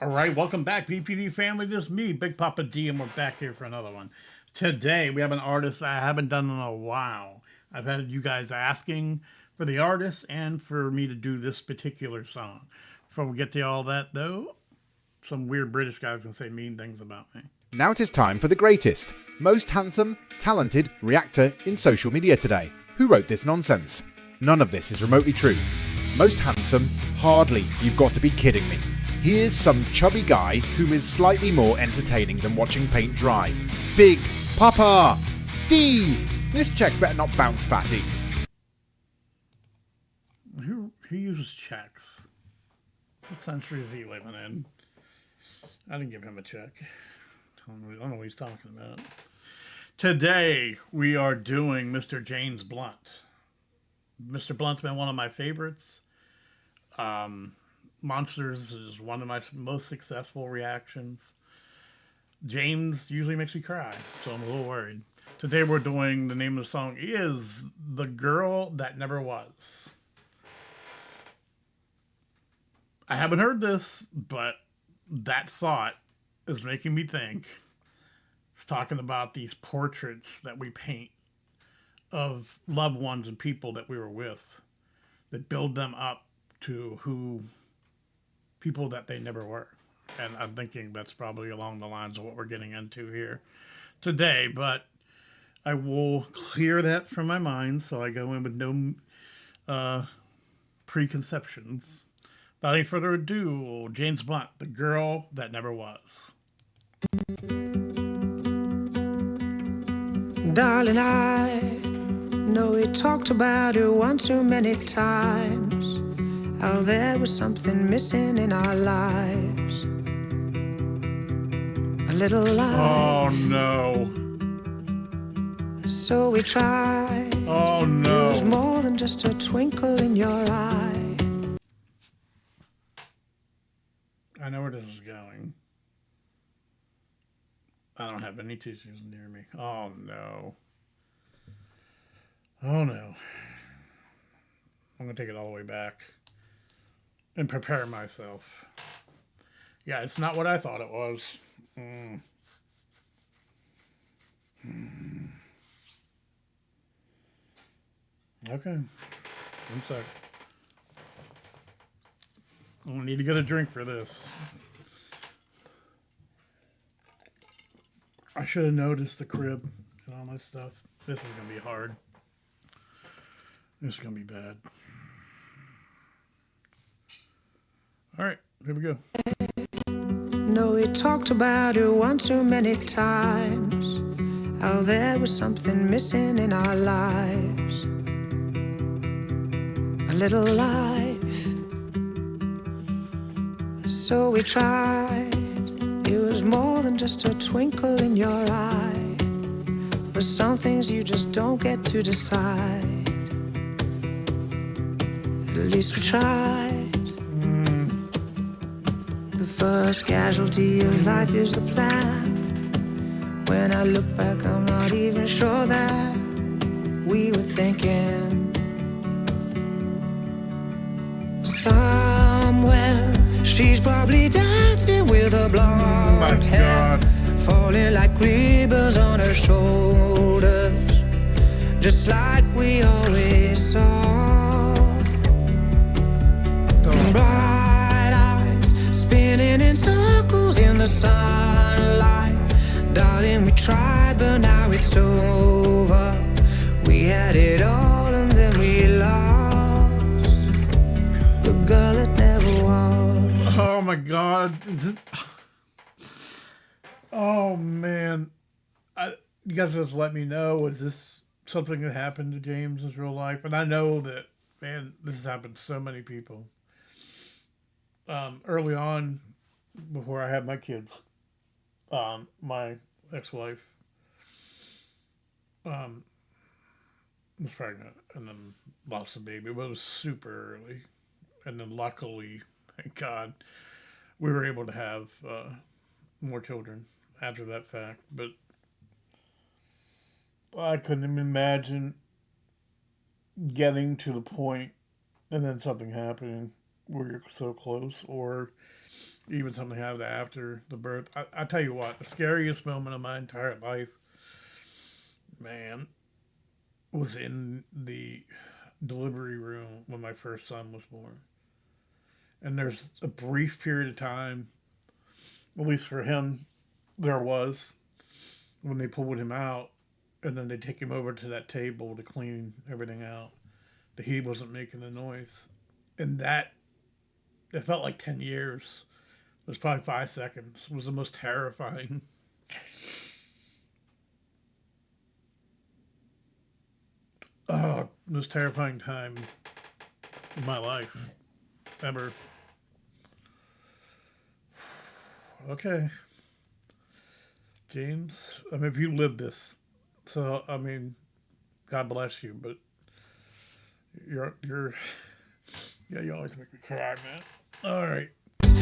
All right, welcome back, BPD family. This is me, Big Papa D, and we're back here for another one. Today, we have an artist that I haven't done in a while. I've had you guys asking for the artist and for me to do this particular song. Before we get to all that, though, some weird British guys can say mean things about me. Now it is time for the greatest, most handsome, talented reactor in social media today. Who wrote this nonsense? None of this is remotely true. Most handsome? Hardly. You've got to be kidding me. Here's some chubby guy whom is slightly more entertaining than watching paint dry. Big Papa D! This check better not bounce, fatty. Who uses checks? What century is he living in? I didn't give him a check. I don't know what he's talking about. Today, we are doing Mr. James Blunt. Mr. Blunt's been one of my favorites. Monsters is one of my most successful reactions. James usually makes me cry, so I'm a little worried. Today we're doing, the name of the song is The Girl That Never Was. I haven't heard this, but that thought is making me think. It's talking about these portraits that we paint of loved ones and people that we were with that build them up to who people that they never were. And I'm thinking that's probably along the lines of what we're getting into here today, but I will clear that from my mind so I go in with no preconceptions. Without any further ado, James Blunt, The Girl That Never Was. Darling, I know we talked about it one too many times. How there was something missing in our lives. A little lie. Oh no. So we tried. Oh It was no. more than just a twinkle in your eye. I know where this is going. I don't have any tissues near me. Oh no. Oh no. I'm going to take it all the way back and prepare myself. Yeah, it's not what I thought it was. Okay. One sec. I'm going to need to get a drink for this. I should have noticed the crib and all that stuff. This is going to be hard. This is going to be bad. All right, here we go. No, we talked about it one too many times. How there was something missing in our lives. A little life. So we tried. It was more than just a twinkle in your eye. But some things you just don't get to decide. At least we tried. The first casualty of life is the plan. When I look back, I'm not even sure that we were thinking. Somewhere she's probably dancing with her blonde hair, falling like ribbons on her shoulders, just like we always saw. Bright eyes spinning in circles in the sunlight. Darling, we tried, but now it's over. We had it all and then we lost the girl that never was. Oh my God. Oh man. You guys just let me know. Is this something that happened to James in real life? And I know that, man, this has happened to so many people. Early on, before I had my kids, my ex-wife was pregnant and then lost the baby. But it was super early, and then luckily, thank God, we were able to have more children after that fact. But I couldn't even imagine getting to the point and then something happening where you're so close, or even something happened after the birth. I tell you what, the scariest moment of my entire life, man, was in the delivery room when my first son was born. And there's a brief period of time, at least for him, there was, when they pulled him out, and then they take him over to that table to clean everything out, that he wasn't making a noise. And that, it felt like 10 years. It was probably 5 seconds. It was the most terrifying. Most terrifying time in my life ever. Okay. James, I mean, if you lived this, so, I mean, God bless you, but you're, yeah, you always make me cry, man. All right.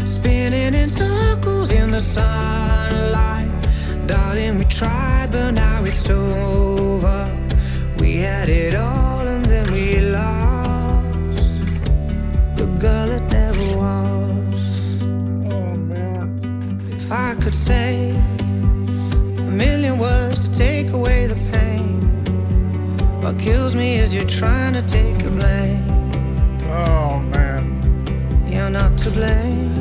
Spinning in circles in the sunlight. Darling, we tried, but now it's over. We had it all and then we lost the girl that never was. Oh, man. If I could say a million words to take away the pain, what kills me is you're trying to take the blame. Oh, man. You're not to blame.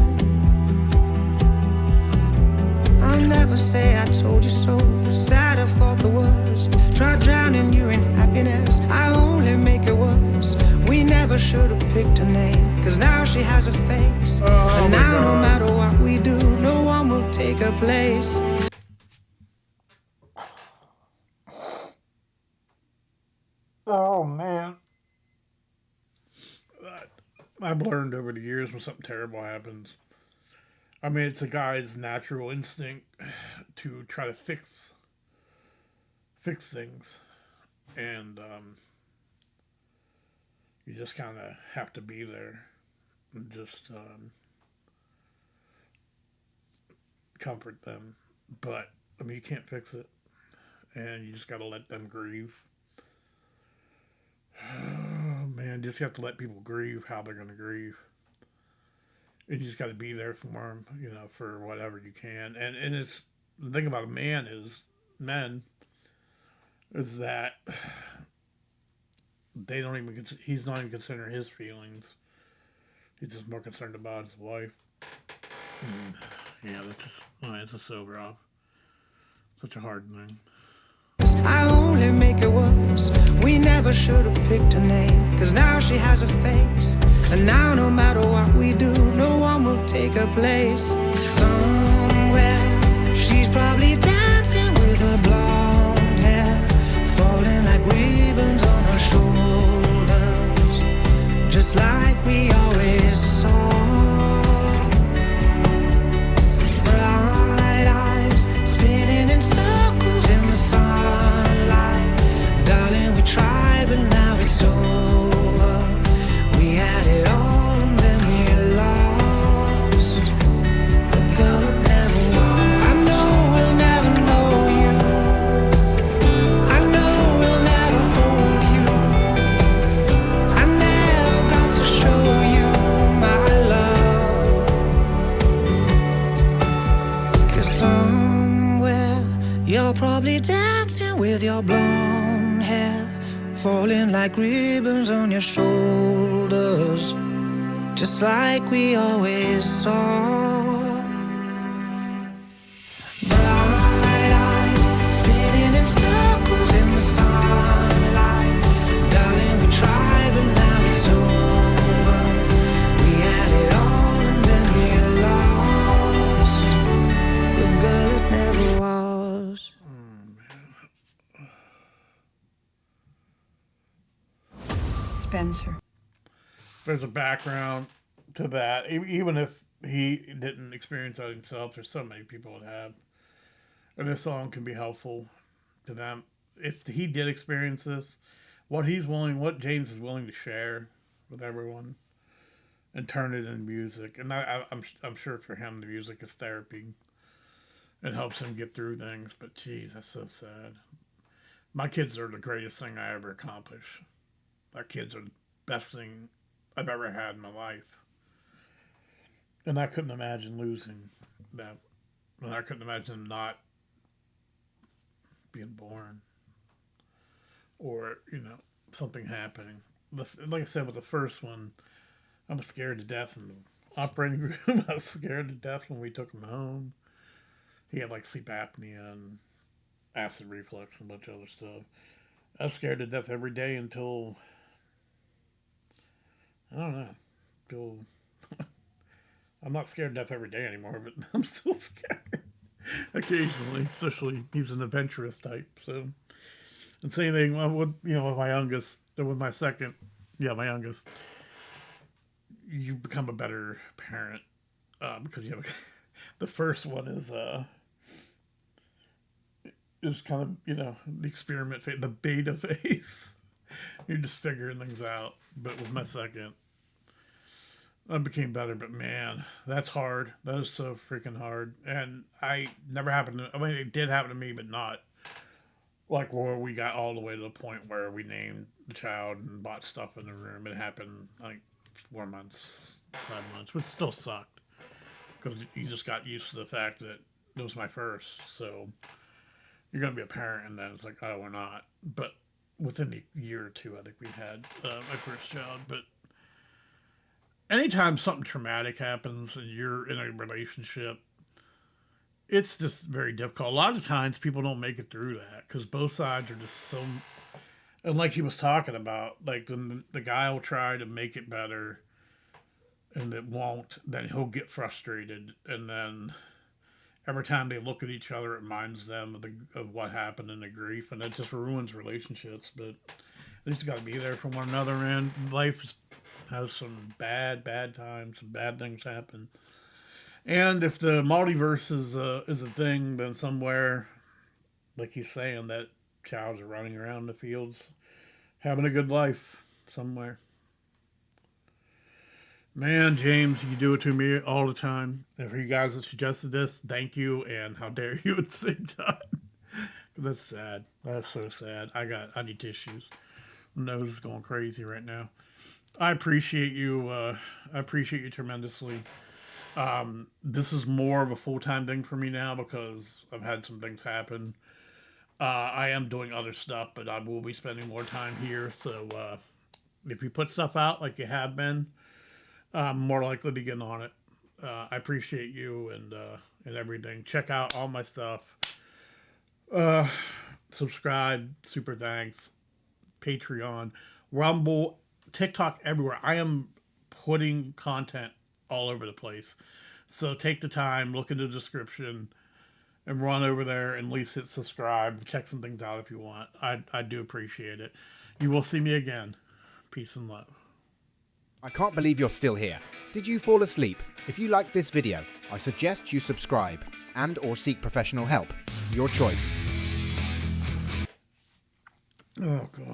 I'll never say I told you so. Sad I thought the worst. Tried drowning you in happiness. I only make it worse. We never should have picked a name, cause now she has a face. And now no matter what we do, no one will take her place. Oh, man. I've learned over the years when something terrible happens. I mean, it's a guy's natural instinct to try to fix things, and you just kind of have to be there and just comfort them. But I mean, you can't fix it, and you just got to let them grieve. Oh, man, you just have to let people grieve how they're going to grieve. And you just got to be there for them, you know, for whatever you can. And it's the thing about men is that they don't even he's not even considering his feelings. He's just more concerned about his wife. And yeah, it's just so rough. Such a hard thing. I only make it worse. We never should have picked a name, cause now she has a face. And now no matter what we do, no one will take her place. Somewhere she's probably dancing with her blonde hair falling like ribbons on her shoulders, just like we always saw. Bright eyes spinning in circles in the sunlight. Darling, we tried, but now it's over. We had it all and then we lost the girl that never was. I know we'll never know you. I know we'll never hold you. I never got to show you my love. 'Cause somewhere you're probably dancing with your blonde hair falling like ribbons on your shoulders, just like we always saw. Bright eyes spinning in circles in the sunlight. Darling, we tried, but now it's over. We had it all and then we lost the girl that never was. Spencer. There's a background to that. Even if he didn't experience that himself, there's so many people that have. And this song can be helpful to them. If he did experience this, what James is willing to share with everyone and turn it into music. And I'm sure for him, the music is therapy. It helps him get through things. But geez, that's so sad. My kids are the greatest thing I ever accomplished. My kids are the best thing I've ever had in my life. And I couldn't imagine losing that. And I couldn't imagine not being born or, something happening. Like I said, with the first one, I was scared to death in the operating room. I was scared to death when we took him home. He had like sleep apnea and acid reflux and a bunch of other stuff. I was scared to death every day until, I don't know, until I'm not scared to death every day anymore, but I'm still scared occasionally. Especially he's an adventurous type. So, and same thing with with my youngest, with my second, my youngest. You become a better parent because you have the first one is kind of the experiment phase, the beta phase. You're just figuring things out. But with my second, I became better. But man, that's hard. That is so freaking hard. And it did happen to me, but not like where we got all the way to the point where we named the child and bought stuff in the room. It happened like 4 months, 5 months, which still sucked because you just got used to the fact that it was my first. So you're going to be a parent, and then it's like, oh, we're not. But within a year or two, I think we had my first child. But anytime something traumatic happens and you're in a relationship, it's just very difficult. A lot of times people don't make it through that because both sides are just so. And like he was talking about, like the guy will try to make it better and it won't, then he'll get frustrated. And then every time they look at each other, it reminds them of what happened and the grief. And it just ruins relationships. But they just got to be there for one another. And life has some bad times, some bad things happen. And if the multiverse is a thing, then somewhere, like he's saying, that child's running around the fields, having a good life somewhere. Man, James, you do it to me all the time. If you guys have suggested this, thank you, and how dare you at the same time. That's sad. That's so sad. I need tissues. My nose is going crazy right now. I appreciate you. I appreciate you tremendously. This is more of a full-time thing for me now because I've had some things happen. I am doing other stuff, but I will be spending more time here. So if you put stuff out like you have been, I'm more likely to get on it. I appreciate you and everything. Check out all my stuff. Subscribe. Super thanks. Patreon, Rumble, TikTok, everywhere. I am putting content all over the place. So take the time, look in the description, and run over there and at least hit subscribe. Check some things out if you want. I do appreciate it. You will see me again. Peace and love. I can't believe you're still here. Did you fall asleep? If you liked this video, I suggest you subscribe and or seek professional help. Your choice. Oh, God.